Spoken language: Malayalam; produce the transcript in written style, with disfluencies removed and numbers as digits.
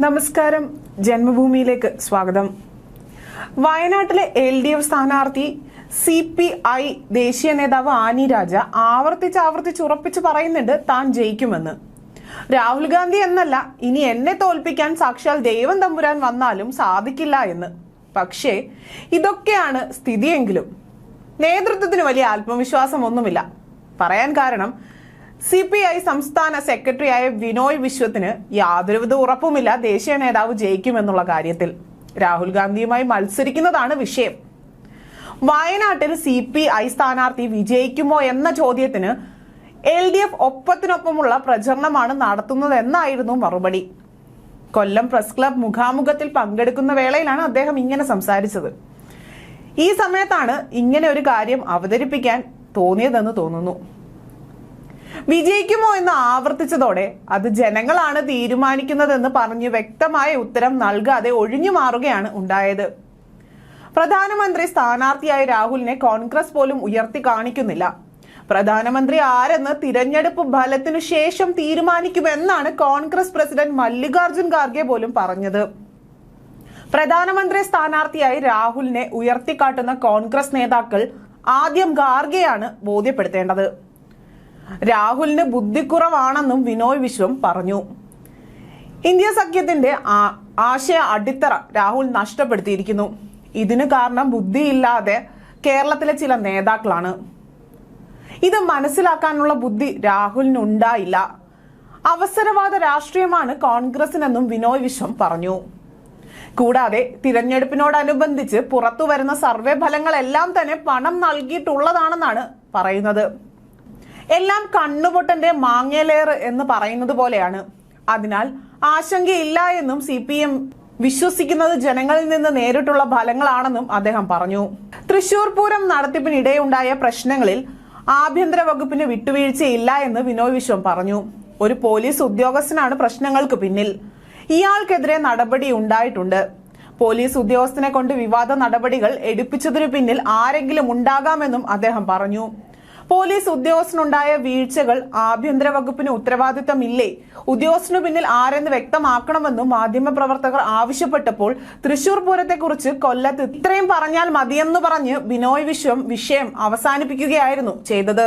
നമസ്കാരം. ജന്മഭൂമിയിലേക്ക് സ്വാഗതം. വയനാട്ടിലെ LDF സ്ഥാനാർത്ഥി CPI ദേശീയ നേതാവ് ആനി രാജ ആവർത്തിച്ച് പറയുന്നുണ്ട് താൻ ജയിക്കുമെന്ന്. രാഹുൽ ഗാന്ധി എന്നല്ല, ഇനി എന്നെ തോൽപ്പിക്കാൻ സാക്ഷാൽ ദൈവം തമ്പുരാൻ വന്നാലും സാധിക്കില്ല എന്ന്. പക്ഷേ ഇതൊക്കെയാണ് സ്ഥിതിയെങ്കിലും നേതൃത്വത്തിന് വലിയ ആത്മവിശ്വാസമൊന്നുമില്ല. പറയാൻ കാരണം CPI സംസ്ഥാന സെക്രട്ടറിയായ വിനോയ് വിശ്വത്തിന് യാതൊരുവിധ ഉറപ്പുമില്ല ദേശീയ നേതാവ് ജയിക്കുമെന്നുള്ള കാര്യത്തിൽ. രാഹുൽ ഗാന്ധിയുമായി മത്സരിക്കുന്നതാണ് വിഷയം. വയനാട്ടിൽ CPI സ്ഥാനാർത്ഥി വിജയിക്കുമോ എന്ന ചോദ്യത്തിന് LDF ഒപ്പത്തിനൊപ്പമുള്ള പ്രചരണമാണ് നടത്തുന്നതെന്നായിരുന്നു മറുപടി. കൊല്ലം പ്രസ് ക്ലബ് മുഖാമുഖത്തിൽ പങ്കെടുക്കുന്ന വേളയിലാണ് അദ്ദേഹം ഇങ്ങനെ സംസാരിച്ചത്. ഈ സമയത്താണ് ഇങ്ങനെ ഒരു കാര്യം അവതരിപ്പിക്കാൻ തോന്നിയതെന്ന് തോന്നുന്നു. വിജയിക്കുമോ എന്ന് ആവർത്തിച്ചതോടെ അത് ജനങ്ങളാണ് തീരുമാനിക്കുന്നതെന്ന് പറഞ്ഞ് വ്യക്തമായ ഉത്തരം നൽകാതെ ഒഴിഞ്ഞു മാറുകയാണ് ഉണ്ടായത്. പ്രധാനമന്ത്രി സ്ഥാനാർത്ഥിയായ രാഹുലിനെ കോൺഗ്രസ് പോലും ഉയർത്തി കാണിക്കുന്നില്ല. പ്രധാനമന്ത്രി ആരെന്ന് തിരഞ്ഞെടുപ്പ് ഫലത്തിനു ശേഷം തീരുമാനിക്കുമെന്നാണ് കോൺഗ്രസ് പ്രസിഡന്റ് മല്ലികാർജുൻ ഖാർഗെ പോലും പറഞ്ഞത്. പ്രധാനമന്ത്രി സ്ഥാനാർത്ഥിയായി രാഹുലിനെ ഉയർത്തിക്കാട്ടുന്ന കോൺഗ്രസ് നേതാക്കൾ ആദ്യം ഖാർഗെയാണ് ബോധ്യപ്പെടുത്തേണ്ടത്. രാഹുലിന് ബുദ്ധിക്കുറവാണെന്നും വിനോയ് വിശ്വം പറഞ്ഞു. ഇന്ത്യ സഖ്യത്തിന്റെ ആശയ അടിത്തറ രാഹുൽ നഷ്ടപ്പെടുത്തിയിരിക്കുന്നു. ഇതിന് കാരണം ബുദ്ധിയില്ലാതെ കേരളത്തിലെ ചില നേതാക്കളാണ്. ഇത് മനസ്സിലാക്കാനുള്ള ബുദ്ധി രാഹുലിനുണ്ടായില്ല. അവസരവാദ രാഷ്ട്രീയമാണ് കോൺഗ്രസിനെന്നും വിനോയ് വിശ്വം പറഞ്ഞു. കൂടാതെ തിരഞ്ഞെടുപ്പിനോടനുബന്ധിച്ച് പുറത്തു വരുന്ന സർവേ ഫലങ്ങളെല്ലാം തന്നെ പണം നൽകിയിട്ടുള്ളതാണെന്നാണ് പറയുന്നത്. എല്ലാം കണ്ണുപൊട്ടന്റെ മാങ്ങേലേറ് എന്ന് പറയുന്നത് പോലെയാണ്. അതിനാൽ ആശങ്കയില്ല എന്നും CPM വിശ്വസിക്കുന്നത് ജനങ്ങളിൽ നിന്ന് നേരിട്ടുള്ള ഫലങ്ങളാണെന്നും അദ്ദേഹം പറഞ്ഞു. തൃശൂർ പൂരം നടത്തിപ്പിനിടെയുണ്ടായ പ്രശ്നങ്ങളിൽ ആഭ്യന്തര വകുപ്പിന് വിട്ടുവീഴ്ചയില്ല എന്ന് വിനോയ് വിശ്വം പറഞ്ഞു. ഒരു പോലീസ് ഉദ്യോഗസ്ഥനാണ് പ്രശ്നങ്ങൾക്ക് പിന്നിൽ. ഇയാൾക്കെതിരെ നടപടി ഉണ്ടായിട്ടുണ്ട്. പോലീസ് ഉദ്യോഗസ്ഥനെ കൊണ്ട് വിവാദ നടപടികൾ എടുപ്പിച്ചതിനു പിന്നിൽ ആരെങ്കിലും ഉണ്ടാകാമെന്നും അദ്ദേഹം പറഞ്ഞു. പോലീസ് ഉദ്യോഗസ്ഥനുണ്ടായ വീഴ്ചകൾ ആഭ്യന്തര വകുപ്പിന് ഉത്തരവാദിത്തമില്ലേ? ഉദ്യോഗസ്ഥനു പിന്നിൽ ആരെന്ന് വ്യക്തമാക്കണമെന്നും മാധ്യമപ്രവർത്തകർ ആവശ്യപ്പെട്ടപ്പോൾ തൃശൂർ പൂരത്തെക്കുറിച്ച് കൊല്ലത്ത് ഇത്രയും പറഞ്ഞാൽ മതിയെന്ന് പറഞ്ഞ് ബിനോയ് വിശ്വം വിഷയം അവസാനിപ്പിക്കുകയായിരുന്നു ചെയ്തത്.